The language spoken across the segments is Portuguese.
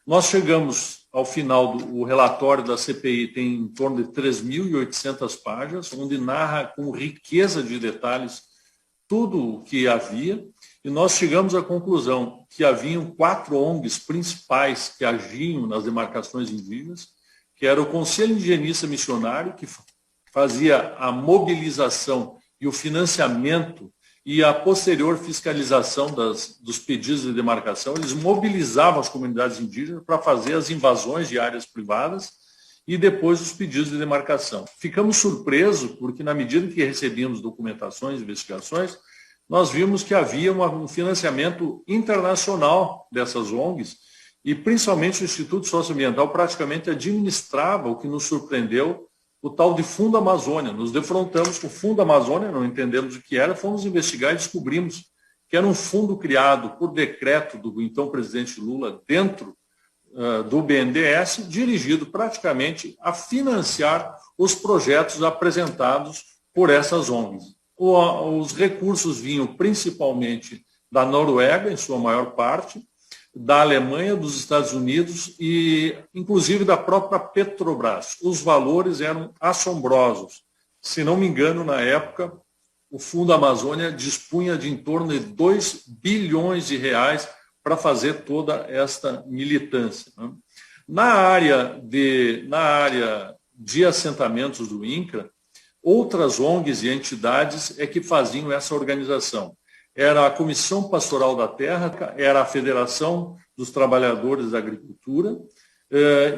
Nós chegamos ao final o relatório da CPI tem em torno de 3.800 páginas, onde narra com riqueza de detalhes tudo o que havia, e nós chegamos à conclusão que haviam 4 ONGs principais que agiam nas demarcações indígenas, que era o Conselho Indigenista Missionário, que fazia a mobilização e o financiamento e a posterior fiscalização dos pedidos de demarcação. Eles mobilizavam as comunidades indígenas para fazer as invasões de áreas privadas e depois os pedidos de demarcação. Ficamos surpresos porque, na medida que recebíamos documentações, investigações, nós vimos que havia um financiamento internacional dessas ONGs e, principalmente, o Instituto Socioambiental praticamente administrava, o que nos surpreendeu, o tal de Fundo Amazônia. Nos defrontamos com o Fundo Amazônia, não entendemos o que era, fomos investigar e descobrimos que era um fundo criado por decreto do então presidente Lula dentro do BNDES, dirigido praticamente a financiar os projetos apresentados por essas ONGs. Os recursos vinham principalmente da Noruega, em sua maior parte, da Alemanha, dos Estados Unidos e, inclusive, da própria Petrobras. Os valores eram assombrosos. Se não me engano, na época, o Fundo Amazônia dispunha de em torno de 2 bilhões de reais para fazer toda esta militância. Na área de assentamentos do INCRA, outras ONGs e entidades é que faziam essa organização. Era a Comissão Pastoral da Terra, era a Federação dos Trabalhadores da Agricultura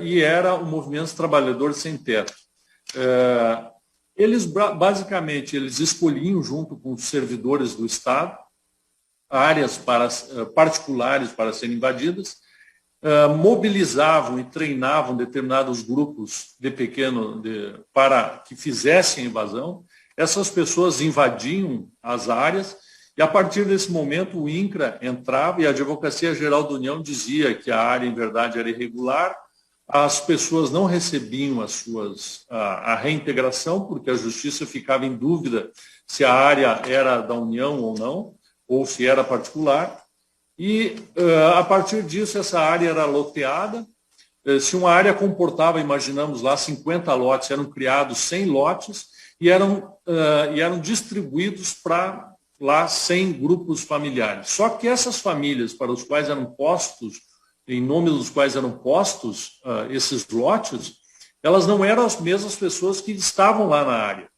e era o Movimento dos Trabalhadores Sem Teto. Eles, basicamente, eles escolhiam, junto com os servidores do Estado, áreas particulares para serem invadidas, mobilizavam e treinavam determinados grupos para que fizessem a invasão. Essas pessoas invadiam as áreas e, a partir desse momento, o INCRA entrava e a Advocacia Geral da União dizia que a área, em verdade, era irregular, as pessoas não recebiam a reintegração, porque a Justiça ficava em dúvida se a área era da União ou não, ou se era particular. E, a partir disso, essa área era loteada. Se uma área comportava, imaginamos lá, 50 lotes, eram criados 100 lotes e eram distribuídos para lá 100 grupos familiares. Só que essas famílias para os quais eram postos, em nome dos quais eram postos esses lotes, elas não eram as mesmas pessoas que estavam lá na área.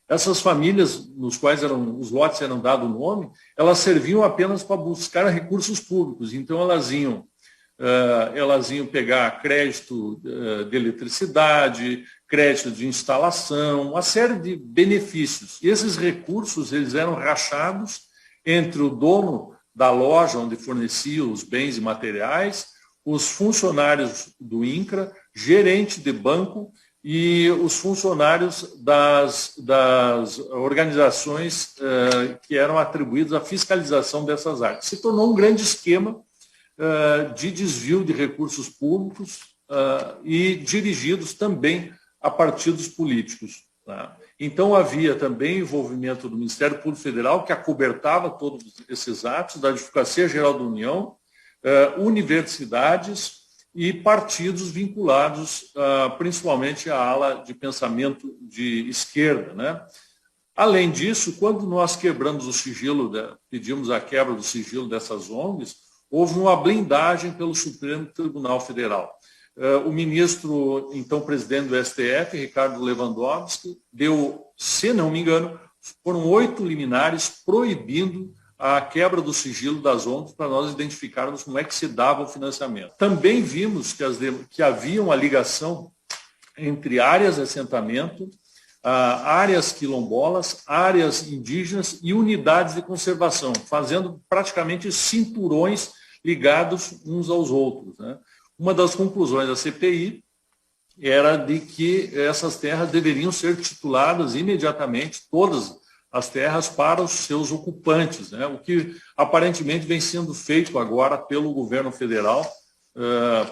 Essas famílias, nos quais os lotes eram dados o nome, elas serviam apenas para buscar recursos públicos. Então, elas iam pegar crédito de eletricidade, crédito de instalação, uma série de benefícios. E esses recursos eles eram rachados entre o dono da loja onde fornecia os bens e materiais, os funcionários do INCRA, gerente de banco e os funcionários das organizações que eram atribuídos à fiscalização dessas áreas. Se tornou um grande esquema de desvio de recursos públicos e dirigidos também a partidos políticos. Tá? Então, havia também envolvimento do Ministério Público Federal, que acobertava todos esses atos, da Advocacia Geral da União, universidades e partidos vinculados principalmente à ala de pensamento de esquerda. Né? Além disso, quando nós quebramos o sigilo, pedimos a quebra do sigilo dessas ONGs, houve uma blindagem pelo Supremo Tribunal Federal. O ministro, então presidente do STF, Ricardo Lewandowski, deu, se não me engano, foram 8 liminares proibindo a quebra do sigilo das ONGs para nós identificarmos como é que se dava o financiamento. Também vimos que havia uma ligação entre áreas de assentamento, áreas quilombolas, áreas indígenas e unidades de conservação, fazendo praticamente cinturões ligados uns aos outros. Né? Uma das conclusões da CPI era de que essas terras deveriam ser tituladas imediatamente, todas as terras, para os seus ocupantes, né? O que aparentemente vem sendo feito agora pelo governo federal,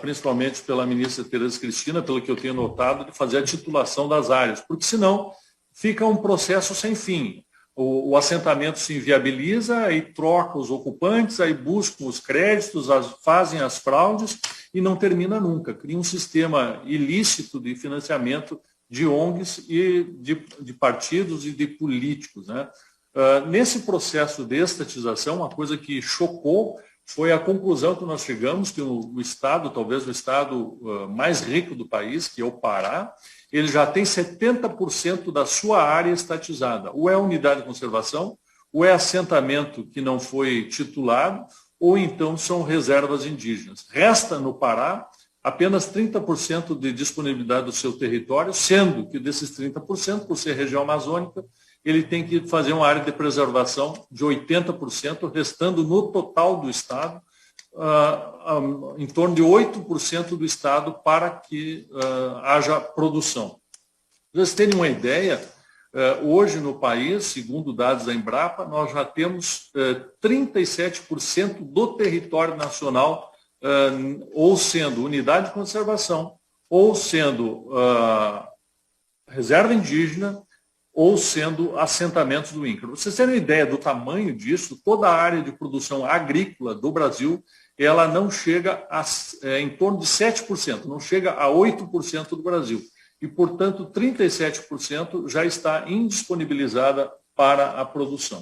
principalmente pela ministra Tereza Cristina, pelo que eu tenho notado, de fazer a titulação das áreas, porque senão fica um processo sem fim. O assentamento se inviabiliza, aí troca os ocupantes, aí buscam os créditos, fazem as fraudes e não termina nunca. Cria um sistema ilícito de financiamento de ONGs e de partidos e de políticos, né? Nesse processo de estatização, uma coisa que chocou foi a conclusão que nós chegamos que o Estado, talvez o Estado mais rico do país, que é o Pará, ele já tem 70% da sua área estatizada. Ou é unidade de conservação, ou é assentamento que não foi titulado, ou então são reservas indígenas. Resta no Pará apenas 30% de disponibilidade do seu território, sendo que desses 30%, por ser região amazônica, ele tem que fazer uma área de preservação de 80%, restando no total do Estado, em torno de 8% do Estado para que haja produção. Para vocês terem uma ideia, hoje no país, segundo dados da Embrapa, nós já temos 37% do território nacional ou sendo unidade de conservação, ou sendo reserva indígena, ou sendo assentamentos do INCRA. Para vocês terem uma ideia do tamanho disso, toda a área de produção agrícola do Brasil, ela não chega em torno de 7%, não chega a 8% do Brasil. E, portanto, 37% já está indisponibilizada para a produção.